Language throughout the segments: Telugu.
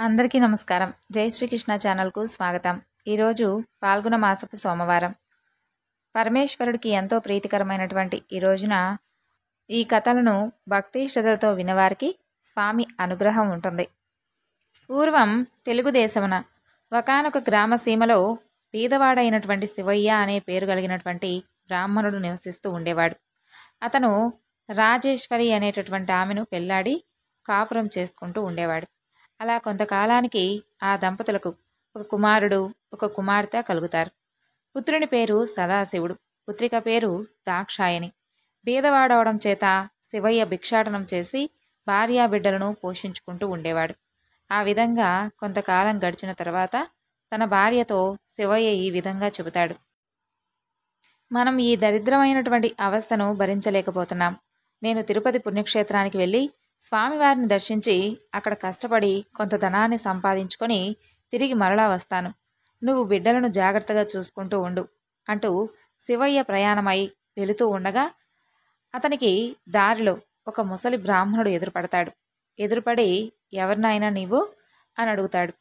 అందరికీ నమస్కారం. జై శ్రీకృష్ణ ఛానల్కు స్వాగతం. ఈరోజు పాల్గొన మాసపు సోమవారం. పరమేశ్వరుడికి ఎంతో ప్రీతికరమైనటువంటి ఈ రోజున ఈ కథలను భక్తి శ్రద్ధలతో వినవారికి స్వామి అనుగ్రహం ఉంటుంది. పూర్వం తెలుగుదేశమున ఒకానొక గ్రామ సీమలో బీదవాడైనటువంటి శివయ్య అనే పేరు కలిగినటువంటి బ్రాహ్మణుడు నివసిస్తూ ఉండేవాడు. అతను రాజేశ్వరి అనేటటువంటి ఆమెను పెళ్లాడి కాపురం చేసుకుంటూ ఉండేవాడు. అలా కొంతకాలానికి ఆ దంపతులకు ఒక కుమారుడు ఒక కుమార్తె కలుగుతారు. పుత్రుని పేరు సదాశివుడు, పుత్రిక పేరు దాక్షాయని. బీదవాడవడం చేత శివయ్య భిక్షాటనం చేసి భార్యాబిడ్డలను పోషించుకుంటూ ఉండేవాడు. ఆ విధంగా కొంతకాలం గడిచిన తర్వాత తన భార్యతో శివయ్య ఈ విధంగా చెబుతాడు: మనం ఈ దరిద్రమైనటువంటి అవస్థను భరించలేకపోతున్నాం. నేను తిరుపతి పుణ్యక్షేత్రానికి వెళ్ళి స్వామివారిని దర్శించి అక్కడ కష్టపడి కొంత ధనాన్ని సంపాదించుకొని తిరిగి మరలా వస్తాను. నువ్వు బిడ్డలను జాగ్రత్తగా చూసుకుంటూ ఉండు అంటూ శివయ్య ప్రయాణమై వెళుతూ ఉండగా అతనికి దారిలో ఒక ముసలి బ్రాహ్మణుడు ఎదురుపడతాడు. ఎదురుపడి ఎవరినైనా నీవు అని అడుగుతాడు.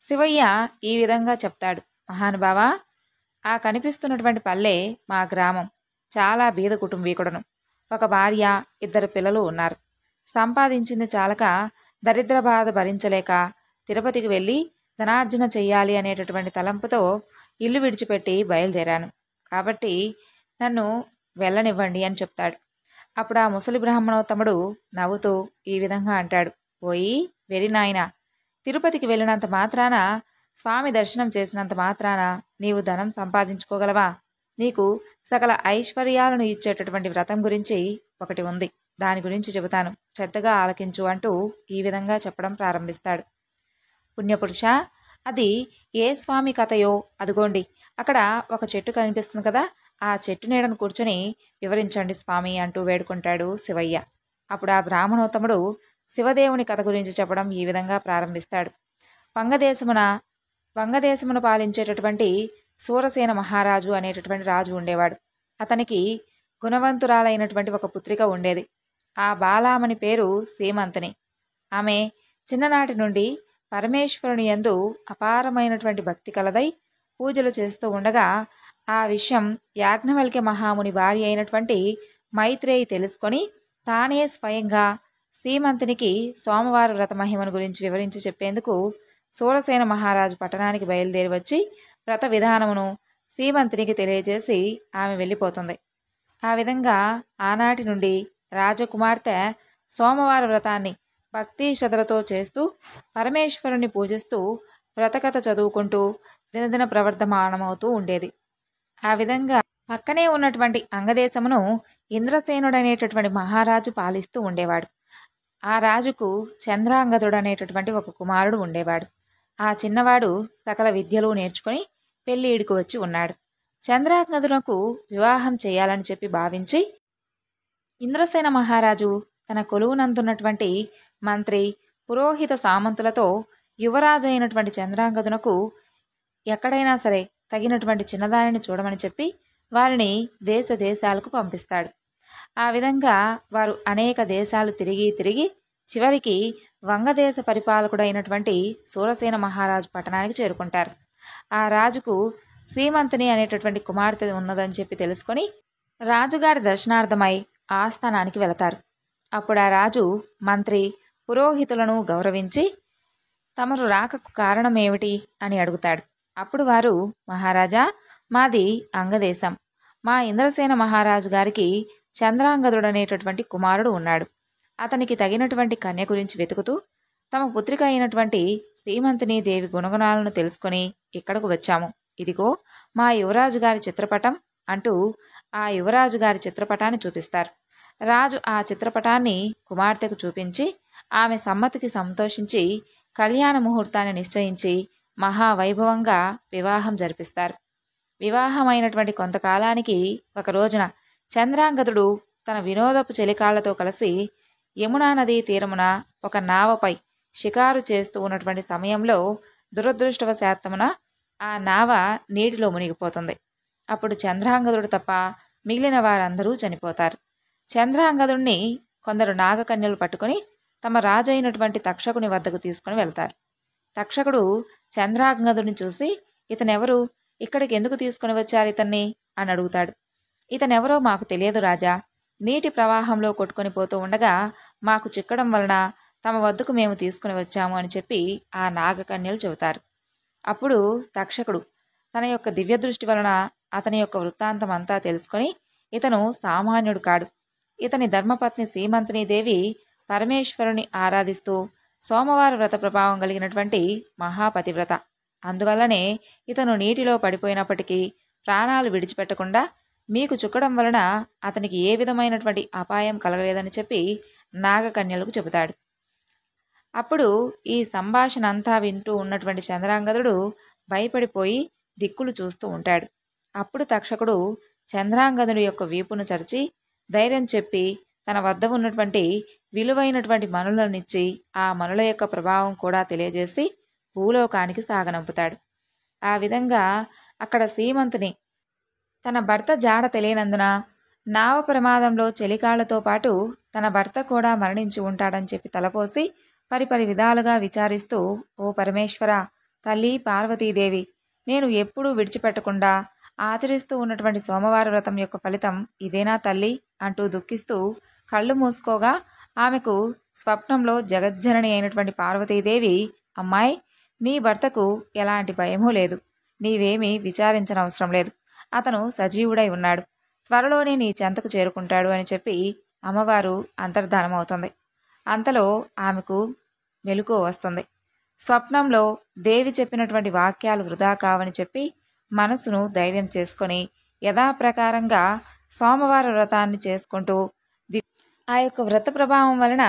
శివయ్య ఈ విధంగా చెప్తాడు: మహానుభావా, ఆ కనిపిస్తున్నటువంటి పల్లె మా గ్రామం. చాలా బీద కుటుంబీకుడను. ఒక భార్య, 2 పిల్లలు ఉన్నారు. సంపాదించింది చాలక దరిద్ర బాధ భరించలేక తిరుపతికి వెళ్ళి ధనార్జన చెయ్యాలి అనేటటువంటి తలంపుతో ఇల్లు విడిచిపెట్టి బయలుదేరాను. కాబట్టి నన్ను వెళ్ళనివ్వండి అని చెప్తాడు. అప్పుడు ఆ ముసలి బ్రాహ్మణోత్తముడు నవ్వుతూ ఈ విధంగా అంటాడు: పోయి వెరి నాయనా, తిరుపతికి వెళ్ళినంత మాత్రాన, స్వామి దర్శనం చేసినంత మాత్రాన నీవు ధనం సంపాదించుకోగలవా? నీకు సకల ఐశ్వర్యాలను ఇచ్చేటటువంటి వ్రతం గురించి ఒకటి ఉంది. దాని గురించి చెబుతాను, శ్రద్ధగా ఆలకించు అంటూ ఈ విధంగా చెప్పడం ప్రారంభిస్తాడు. పుణ్యపురుష, అది ఏ స్వామి కథయో అదిగోండి అక్కడ ఒక చెట్టు కనిపిస్తుంది కదా, ఆ చెట్టు నీడను కూర్చొని వివరించండి స్వామి అంటూ వేడుకుంటాడు శివయ్య. అప్పుడు ఆ బ్రాహ్మణోత్తముడు శివదేవుని కథ గురించి చెప్పడం ఈ విధంగా ప్రారంభిస్తాడు. వంగదేశమును పాలించేటటువంటి సూరసేన మహారాజు అనేటటువంటి రాజు ఉండేవాడు. అతనికి గుణవంతురాలైనటువంటి ఒక పుత్రిక ఉండేది. ఆ బాలామణి పేరు సీమంతిని. ఆమె చిన్ననాటి నుండి పరమేశ్వరుని యందు అపారమైనటువంటి భక్తి కలదై పూజలు చేస్తూ ఉండగా ఆ విషయం యాజ్ఞవల్క్య మహాముని భార్య అయినటువంటి మైత్రేయి తెలుసుకొని తానే స్వయంగా సీమంతినికి సోమవార వ్రత మహిమను గురించి వివరించి చెప్పేందుకు సూరసేన మహారాజు పట్టణానికి బయలుదేరి వచ్చి వ్రత విధానమును సీమంతినికి తెలియజేసి ఆమె వెళ్ళిపోతుంది. ఆ విధంగా ఆనాటి నుండి రాజకుమార్తె సోమవార వ్రతాన్ని భక్తి శ్రద్ధలతో చేస్తూ పరమేశ్వరుని పూజిస్తూ వ్రతకథ చదువుకుంటూ దినదిన ప్రవర్ధమానమవుతూ ఉండేది. ఆ విధంగా పక్కనే ఉన్నటువంటి అంగదేశమును ఇంద్రసేనుడనేటటువంటి మహారాజు పాలిస్తూ ఉండేవాడు. ఆ రాజుకు చంద్రాంగదుడు అనేటటువంటి ఒక కుమారుడు ఉండేవాడు. ఆ చిన్నవాడు సకల విద్యలు నేర్చుకొని పెళ్లి ఈడుకు వచ్చి ఉన్నాడు. చంద్రాంగదునకు వివాహం చేయాలని చెప్పి భావించి ఇంద్రసేన మహారాజు తన కొలువునందున్నటువంటి మంత్రి, పురోహిత సామంతులతో యువరాజు అయినటువంటి చంద్రాంగదునకు ఎక్కడైనా సరే తగినటువంటి చిన్నదానిని చూడమని చెప్పి వారిని దేశ దేశాలకు పంపిస్తాడు. ఆ విధంగా వారు అనేక దేశాలు తిరిగి చివరికి వంగదేశ పరిపాలకుడైనటువంటి సూరసేన మహారాజు పట్టణానికి చేరుకుంటారు. ఆ రాజుకు సీమంతిని అనేటటువంటి కుమార్తె ఉన్నదని చెప్పి తెలుసుకొని రాజుగారి దర్శనార్థమై ఆస్థానానికి వెళతారు. అప్పుడు ఆ రాజు మంత్రి, పురోహితులను గౌరవించి తమరు రాకకు కారణమేమిటి అని అడుగుతాడు. అప్పుడు వారు, మహారాజా, మాది అంగదేశం. మా ఇంద్రసేన మహారాజు గారికి చంద్రాంగదుడనేటటువంటి కుమారుడు ఉన్నాడు. అతనికి తగినటువంటి కన్య గురించి వెతుకుతూ తమ పుత్రిక అయినటువంటి శ్రీమంతిని దేవి గుణగుణాలను తెలుసుకొని ఇక్కడకు వచ్చాము. ఇదిగో మా యువరాజు గారి చిత్రపటం అంటూ ఆ యువరాజు గారి చిత్రపటాన్ని చూపిస్తారు. రాజు ఆ చిత్రపటాన్ని కుమార్తెకు చూపించి ఆమె సమ్మతికి సంతోషించి కళ్యాణ ముహూర్తాన్ని నిశ్చయించి మహావైభవంగా వివాహం జరిపిస్తారు. వివాహమైనటువంటి కొంతకాలానికి ఒక రోజున చంద్రాంగదుడు తన వినోదపు చెలికాళ్లతో కలిసి యమునా నదీ తీరమున ఒక నావపై షికారు చేస్తూ ఉన్నటువంటి సమయంలో దురదృష్టవశాత్తమున ఆ నావ నీటిలో మునిగిపోతుంది. అప్పుడు చంద్రాంగదుడు తప్ప మిగిలిన వారందరూ చనిపోతారు. చంద్రాంగదుడిని కొందరు నాగకన్యలు పట్టుకుని తమ రాజైనటువంటి తక్షకుని వద్దకు తీసుకుని వెళ్తారు. తక్షకుడు చంద్రాంగదుని చూసి, ఇతనెవరు, ఇక్కడికి ఎందుకు తీసుకుని వచ్చారు ఇతన్ని అని అడుగుతాడు. ఇతనెవరో మాకు తెలియదు రాజా, నీటి ప్రవాహంలో కొట్టుకొని పోతూ ఉండగా మాకు చిక్కడం వలన తమ వద్దకు మేము తీసుకుని వచ్చాము అని చెప్పి ఆ నాగకన్యలు చెబుతారు. అప్పుడు తక్షకుడు తన యొక్క దివ్యదృష్టి వలన అతని యొక్క వృత్తాంతం అంతా తెలుసుకొని, ఇతను సామాన్యుడు కాడు, ఇతని ధర్మపత్ని సీమంతినీదేవి పరమేశ్వరుని ఆరాధిస్తూ సోమవార వ్రత ప్రభావం కలిగినటువంటి మహాపతివ్రత. అందువల్లనే ఇతను నీటిలో పడిపోయినప్పటికీ ప్రాణాలు విడిచిపెట్టకుండా మీకు చుక్కడం వలన అతనికి ఏ విధమైనటువంటి అపాయం కలగలేదని చెప్పి నాగకన్యలకు చెబుతాడు. అప్పుడు ఈ సంభాషణ అంతా వింటూ ఉన్నటువంటి చంద్రాంగదుడు భయపడిపోయి దిక్కులు చూస్తూ ఉంటాడు. అప్పుడు తక్షకుడు చంద్రాంగదుడి యొక్క వీపును చరిచి ధైర్యం చెప్పి తన వద్ద ఉన్నటువంటి విలువైనటువంటి మనులనిచ్చి ఆ మనుల యొక్క ప్రభావం కూడా తెలియజేసి భూలోకానికి సాగనంపుతాడు. ఆ విధంగా అక్కడ సీమంతుని తన భర్త జాడ తెలియనందున నావ ప్రమాదంలో చెలికాళ్లతో పాటు తన భర్త కూడా మరణించి ఉంటాడని చెప్పి తలపోసి పరిపరి విధాలుగా విచారిస్తూ, ఓ పరమేశ్వర, తల్లి పార్వతీదేవి, నేను ఎప్పుడూ విడిచిపెట్టకుండా ఆచరిస్తూ ఉన్నటువంటి సోమవార వ్రతం యొక్క ఫలితం ఇదేనా తల్లి అంటూ దుఃఖిస్తూ కళ్ళు మూసుకోగా ఆమెకు స్వప్నంలో జగజ్జనని అయినటువంటి పార్వతీదేవి, అమ్మాయి, నీ భర్తకు ఎలాంటి భయమూ లేదు, నీవేమీ విచారించనవసరం లేదు, అతను సజీవుడై ఉన్నాడు, త్వరలోనే నీ చెంతకు చేరుకుంటాడు అని చెప్పి అమ్మవారు అంతర్ధానమవుతుంది. అంతలో ఆమెకు మెలకువ వస్తుంది. స్వప్నంలో దేవి చెప్పినటువంటి వాక్యాలు వృధా కావని చెప్పి మనసును ధైర్యం చేసుకొని యథాప్రకారంగా సోమవార వ్రతాన్ని చేసుకుంటూ ఆ యొక్క వ్రత ప్రభావం వలన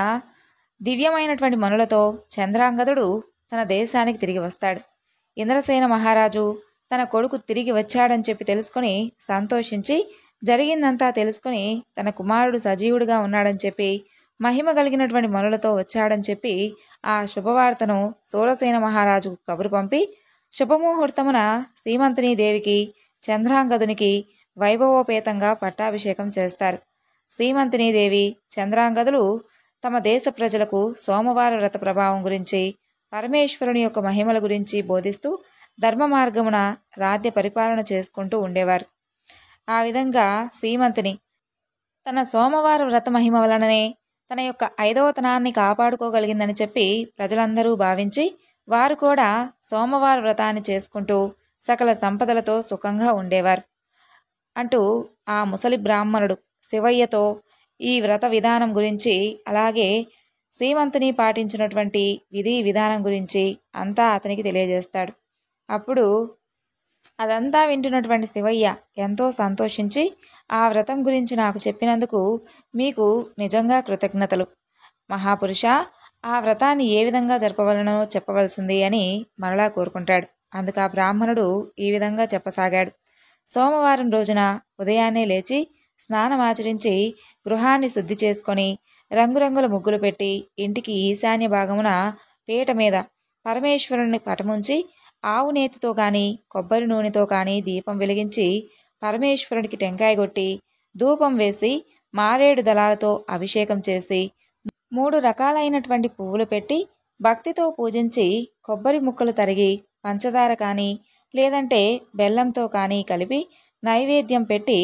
దివ్యమైనటువంటి మనులతో చంద్రాంగదుడు తన దేశానికి తిరిగి వస్తాడు. ఇంద్రసేన మహారాజు తన కొడుకు తిరిగి వచ్చాడని చెప్పి తెలుసుకొని సంతోషించి జరిగిందంతా తెలుసుకొని తన కుమారుడు సజీవుడిగా ఉన్నాడని చెప్పి మహిమ కలిగినటువంటి మనులతో వచ్చాడని చెప్పి ఆ శుభవార్తను సూరసేన మహారాజుకు కబురు పంపి శుభముహూర్తమున సీమంతినీదేవికి చంద్రాంగదునికి వైభవోపేతంగా పట్టాభిషేకం చేస్తారు. సీమంతినీదేవి చంద్రాంగదులు తమ దేశ ప్రజలకు సోమవార వ్రత ప్రభావం గురించి, పరమేశ్వరుని యొక్క మహిమల గురించి బోధిస్తూ ధర్మ మార్గమున రాజ్య పరిపాలన చేసుకుంటూ ఉండేవారు. ఆ విధంగా సీమంతిని తన సోమవార వ్రత మహిమ వలననే తన యొక్క 5వ తనాన్ని కాపాడుకోగలిగిందని చెప్పి ప్రజలందరూ భావించి వారు కూడా సోమవార వ్రతాన్ని చేసుకుంటూ సకల సంపదలతో సుఖంగా ఉండేవారు అంటూ ఆ ముసలి బ్రాహ్మణుడు శివయ్యతో ఈ వ్రత విధానం గురించి, అలాగే శ్రీమంతుని పాటించినటువంటి విధి విధానం గురించి అంతా అతనికి తెలియజేస్తాడు. అప్పుడు అదంతా వింటున్నటువంటి శివయ్య ఎంతో సంతోషించి, ఆ వ్రతం గురించి నాకు చెప్పినందుకు మీకు నిజంగా కృతజ్ఞతలు. మహాపురుష, ఆ వ్రతాన్ని ఏ విధంగా జరపవలనో చెప్పవలసింది అని మరలా కోరుకుంటాడు. అందుకు ఆ బ్రాహ్మణుడు ఈ విధంగా చెప్పసాగాడు. సోమవారం రోజున ఉదయాన్నే లేచి స్నానమాచరించి గృహాన్ని శుద్ధి చేసుకొని రంగురంగుల ముగ్గులు పెట్టి ఇంటికి ఈశాన్య భాగమున పీట మీద పరమేశ్వరుని పటముంచి ఆవు నేతితో కానీ కొబ్బరి నూనెతో కానీ దీపం వెలిగించి పరమేశ్వరునికి టెంకాయ కొట్టి ధూపం వేసి మారేడు దళాలతో అభిషేకం చేసి 3 రకాలైనటువంటి పువ్వులు పెట్టి భక్తితో పూజించి కొబ్బరి ముక్కలు తరిగి పంచదార కానీ లేదంటే బెల్లంతో కానీ కలిపి నైవేద్యం పెట్టి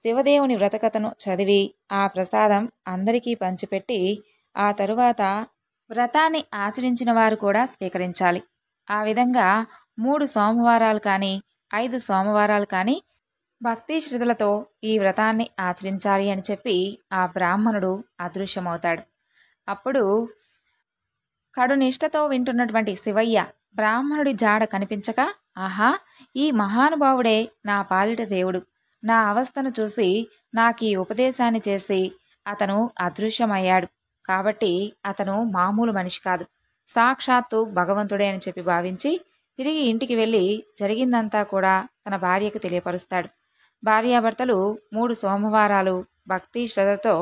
శివదేవుని వ్రతకథను చదివి ఆ ప్రసాదం అందరికీ పంచిపెట్టి ఆ తరువాత వ్రతాన్ని ఆచరించిన వారు కూడా స్వీకరించాలి. ఆ విధంగా 3 సోమవారాలు కానీ 5 సోమవారాలు కానీ భక్తి శ్రద్ధలతో ఈ వ్రతాన్ని ఆచరించాలి అని చెప్పి ఆ బ్రాహ్మణుడు అదృశ్యమవుతాడు. అప్పుడు కడునిష్టతో వింటున్నటువంటి శివయ్య బ్రాహ్మణుడి జాడ కనిపించక, ఆహా, ఈ మహానుభావుడే నా పాలిట దేవుడు, నా అవస్థను చూసి నాకీ ఉపదేశాన్ని చేసి అతను అదృశ్యమయ్యాడు, కాబట్టి అతను మామూలు మనిషి కాదు, సాక్షాత్తు భగవంతుడే అని చెప్పి భావించి తిరిగి ఇంటికి వెళ్ళి జరిగిందంతా కూడా తన భార్యకు తెలియపరుస్తాడు. భార్యాభర్తలు 3 సోమవారాలు భక్తి శ్రద్ధతో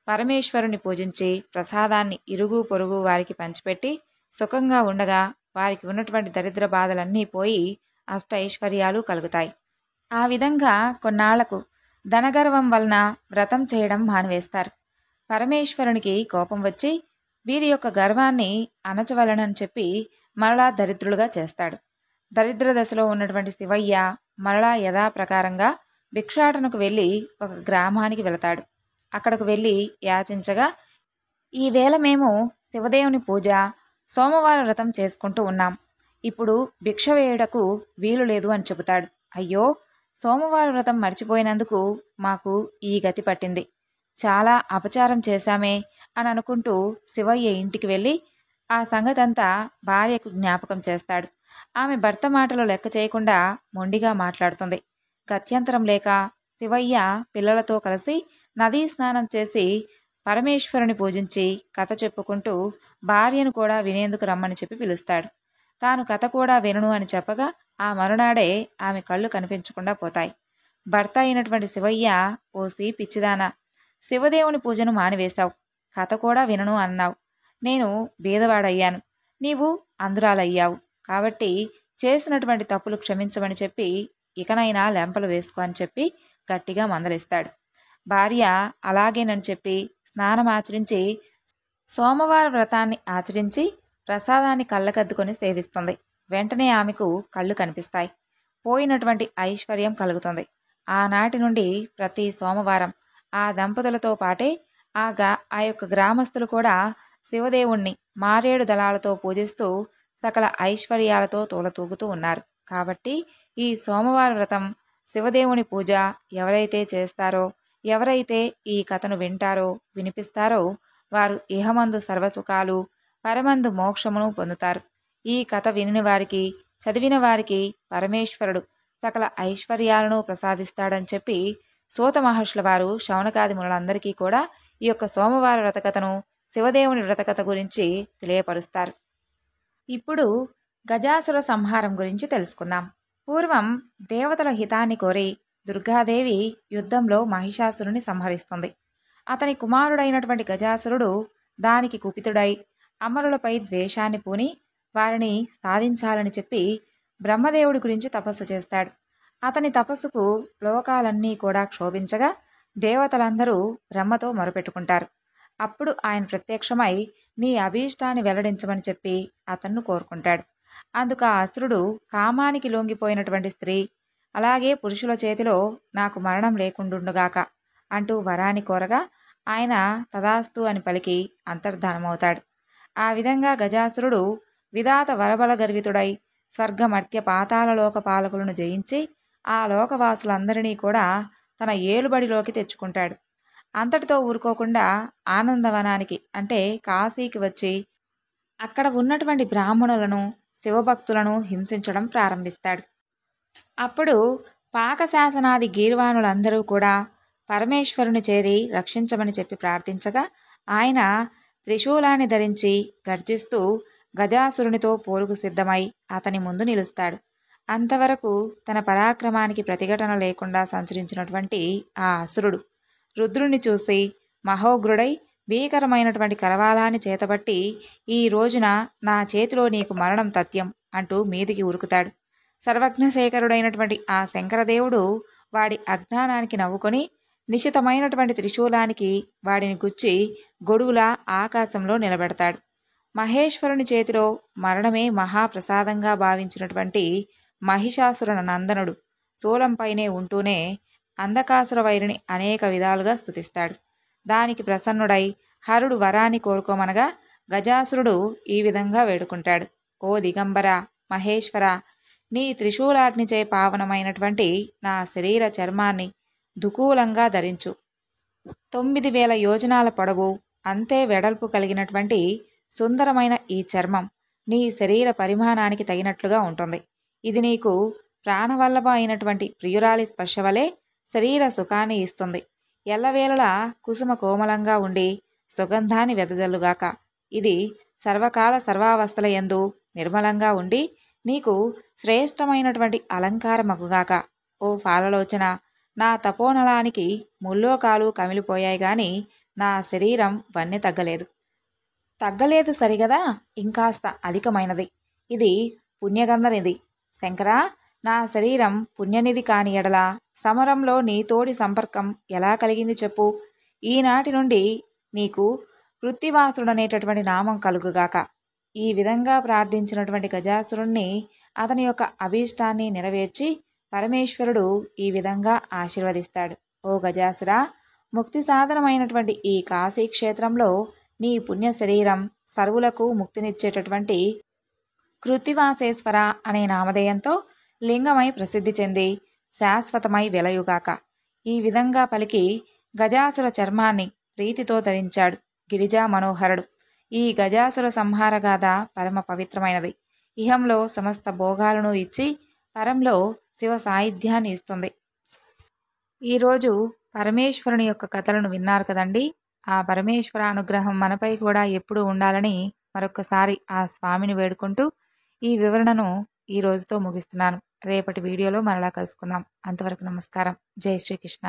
పరమేశ్వరుని పూజించి ప్రసాదాన్ని ఇరుగు పొరుగు వారికి పంచిపెట్టి సుఖంగా ఉండగా వారికి ఉన్నటువంటి దరిద్ర బాధలన్నీ పోయి అష్టైశ్వర్యాలు కలుగుతాయి. ఆ విధంగా కొన్నాళ్లకు ధనగర్వం వలన వ్రతం చేయడం మానివేస్తారు. పరమేశ్వరునికి కోపం వచ్చి వీరి యొక్క గర్వాన్ని అణచవలనని చెప్పి మరలా దరిద్రులుగా చేస్తాడు. దరిద్ర దశలో ఉన్నటువంటి శివయ్య మరలా యథాప్రకారంగా భిక్షాటనకు వెళ్ళి ఒక గ్రామానికి వెళతాడు. అక్కడకు వెళ్ళి యాచించగా, ఈవేళ మేము శివదేవుని పూజ, సోమవార వ్రతం చేసుకుంటూ ఉన్నాం. ఇప్పుడు భిక్ష వేయుటకు వీలు లేదు అని చెబుతాడు. అయ్యో, సోమవార వ్రతం మర్చిపోయినందుకు మాకు ఈ గతి పట్టింది. చాలా అపచారం చేశామే అని అనుకుంటూ శివయ్య ఇంటికి వెళ్ళి ఆ సంగతంతా భార్యకు జ్ఞాపకం చేస్తాడు. ఆమె భర్త మాటలు లెక్క చేయకుండా మొండిగా మాట్లాడుతుంది. గత్యంతరం లేక శివయ్య పిల్లలతో కలిసి నదీ స్నానం చేసి పరమేశ్వరుని పూజించి కథ చెప్పుకుంటూ భార్యను కూడా వినేందుకు రమ్మని చెప్పి పిలుస్తాడు. తాను కథ కూడా వినను అని చెప్పగా ఆ మరునాడే ఆమె కళ్ళు కనిపించకుండా పోతాయి. భర్త అయినటువంటి శివయ్య, ఓసి పిచ్చిదానా, శివదేవుని పూజను మానివేశావు, కథ కూడా వినను అన్నావు. నేను బీదవాడయ్యాను, నీవు అందురాలయ్యావు. కాబట్టి చేసినటువంటి తప్పులు క్షమించమని చెప్పి ఇకనైనా లెంపలు వేసుకో అని చెప్పి గట్టిగా మందలిస్తాడు. భార్య అలాగేనని చెప్పి స్నానం ఆచరించి సోమవార వ్రతాన్ని ఆచరించి ప్రసాదాన్ని కళ్ళకద్దుకొని సేవిస్తుంది. వెంటనే ఆమెకు కళ్ళు కనిపిస్తాయి. పోయినటువంటి ఐశ్వర్యం కలుగుతుంది. ఆనాటి నుండి ప్రతి సోమవారం ఆ దంపతులతో పాటే ఆ యొక్క గ్రామస్తులు కూడా శివదేవుణ్ణి మారేడు దళాలతో పూజిస్తూ సకల ఐశ్వర్యాలతో తూలతూగుతూ ఉన్నారు. కాబట్టి ఈ సోమవార వ్రతం, శివదేవుని పూజ ఎవరైతే చేస్తారో, ఎవరైతే ఈ కథను వింటారో, వినిపిస్తారో వారు ఇహమందు సర్వసుఖాలు, పరమందు మోక్షమును పొందుతారు. ఈ కథ వినిన వారికి, చదివిన వారికి పరమేశ్వరుడు సకల ఐశ్వర్యాలను ప్రసాదిస్తాడని చెప్పి సూత మహర్షుల వారు శౌనకాది మునులందరికీ కూడా ఈ యొక్క సోమవార వ్రతకథను, శివదేవుని వ్రతకథ గురించి తెలియపరుస్తారు. ఇప్పుడు గజాసుర సంహారం గురించి తెలుసుకుందాం. పూర్వం దేవతల హితాన్ని కోరి దుర్గాదేవి యుద్ధంలో మహిషాసురుని సంహరిస్తుంది. అతని కుమారుడైనటువంటి గజాసురుడు దానికి కుపితుడై అమరులపై ద్వేషాన్ని పూని వారిని సాధించాలని చెప్పి బ్రహ్మదేవుడి గురించి తపస్సు చేస్తాడు. అతని తపస్సుకు లోకాలన్నీ కూడా క్షోభించగా దేవతలందరూ బ్రహ్మతో మొరపెట్టుకుంటారు. అప్పుడు ఆయన ప్రత్యక్షమై నీ అభీష్టాన్ని వెల్లడించమని చెప్పి అతన్ను కోరుకుంటాడు. అందుకు ఆ అసురుడు కామానికి లొంగిపోయినటువంటి స్త్రీ, అలాగే పురుషుల చేతిలో నాకు మరణం లేకుండుగాక అంటూ వరాన్ని కోరగా ఆయన తదాస్తు అని పలికి అంతర్ధానమవుతాడు. ఆ విధంగా గజాసురుడు విధాత వరబల గర్వితుడై స్వర్గమర్త్య పాతాళలోక పాలకులను జయించి ఆ లోకవాసులందరినీ కూడా తన ఏలుబడిలోకి తెచ్చుకుంటాడు. అంతటితో ఊరుకోకుండా ఆనందవనానికి అంటే కాశీకి వచ్చి అక్కడ ఉన్నటువంటి బ్రాహ్మణులను, శివభక్తులను హింసించడం ప్రారంభిస్తాడు. అప్పుడు పాకశాసనాది గీర్వాణులందరూ కూడా పరమేశ్వరుని చేరి రక్షించమని చెప్పి ప్రార్థించగా ఆయన త్రిశూలాన్ని ధరించి గర్జిస్తూ గజాసురునితో పోరుకు సిద్ధమై అతని ముందు నిలుస్తాడు. అంతవరకు తన పరాక్రమానికి ప్రతిఘటన లేకుండా సంచరించినటువంటి ఆ అసురుడు రుద్రుని చూసి మహోగ్రుడై భీకరమైనటువంటి కరవాలాన్ని చేతబట్టి ఈ రోజున నా చేతిలో నీకు మరణం తథ్యం అంటూ మీదికి ఉరుకుతాడు. సర్వజ్ఞశేఖరుడైనటువంటి ఆ శంకరదేవుడు వాడి అజ్ఞానానికి నవ్వుకొని నిశితమైనటువంటి త్రిశూలానికి వాడిని గుచ్చి గొడుగులా ఆకాశంలో నిలబెడతాడు. మహేశ్వరుని చేతిలో మరణమే మహాప్రసాదంగా భావించినటువంటి మహిషాసుర నందనుడు శూలంపైనే ఉంటూనే అంధకాసుర వైరిని అనేక విధాలుగా స్తుతిస్తాడు. దానికి ప్రసన్నుడై హరుడు వరాన్ని కోరుకోమనగా గజాసురుడు ఈ విధంగా వేడుకుంటాడు. ఓ దిగంబర మహేశ్వర, నీ త్రిశూలాగ్నిచే పావనమైనటువంటి నా శరీర చర్మాన్ని దుకూలంగా ధరించు. 9,000 యోజనాల పొడవు, అంతే వెడల్పు కలిగినటువంటి సుందరమైన ఈ చర్మం నీ శరీర పరిమాణానికి తగినట్లుగా ఉంటుంది. ఇది నీకు ప్రాణవల్లభ అయినటువంటి ప్రియురాలి స్పర్శ వలె శరీర సుఖాన్ని ఇస్తుంది. ఎల్లవేళలా కుసుమ కోమలంగా ఉండి సుగంధాన్ని వెదజల్లుగాక. ఇది సర్వకాల సర్వావస్థల యందు నిర్మలంగా ఉండి నీకు శ్రేష్టమైనటువంటి అలంకారమగుగాక. ఓ ఫాలలోచన, నా తపోనలానికి ముల్లోకాలు కమిలిపోయాయి గాని నా శరీరం వన్నె తగ్గలేదు సరిగదా, ఇంకాస్త అధికమైనది. ఇది పుణ్యగంధనిది. శంకరా, నా శరీరం పుణ్యనిధి కాని ఎడల సమరంలో నీతోడి సంపర్కం ఎలా కలిగింది చెప్పు. ఈనాటి నుండి నీకు కృత్తివాసుడనేటటువంటి నామం కలుగుగాక. ఈ విధంగా ప్రార్థించినటువంటి గజాసురుణ్ణి అతని యొక్క అభీష్టాన్ని నెరవేర్చి పరమేశ్వరుడు ఈ విధంగా ఆశీర్వదిస్తాడు. ఓ గజాసురా, ముక్తి సాధనమైనటువంటి ఈ కాశీ క్షేత్రంలో నీ పుణ్య శరీరం సర్వులకు ముక్తినిచ్చేటటువంటి కృత్తివాసేశ్వర అనే నామధేయంతో లింగమై ప్రసిద్ధి చెంది శాశ్వతమై వెలయుగాక. ఈ విధంగా పలికి గజాసుర చర్మాన్ని ప్రీతితో ధరించాడు గిరిజా మనోహరుడు. ఈ గజాసుర సంహారగాథ పరమ పవిత్రమైనది. ఇహంలో సమస్త భోగాలను ఇచ్చి పరంలో శివ సాయుధ్యాన్ని ఇస్తుంది. ఈరోజు పరమేశ్వరుని యొక్క కథలను విన్నారు కదండి. ఆ పరమేశ్వర అనుగ్రహం మనపై కూడా ఎప్పుడూ ఉండాలని మరొకసారి ఆ స్వామిని వేడుకుంటూ ఈ వివరణను ఈ రోజుతో ముగిస్తున్నాను. రేపటి వీడియోలో మరలా కలుసుకుందాం. అంతవరకు నమస్కారం. జై శ్రీకృష్ణ.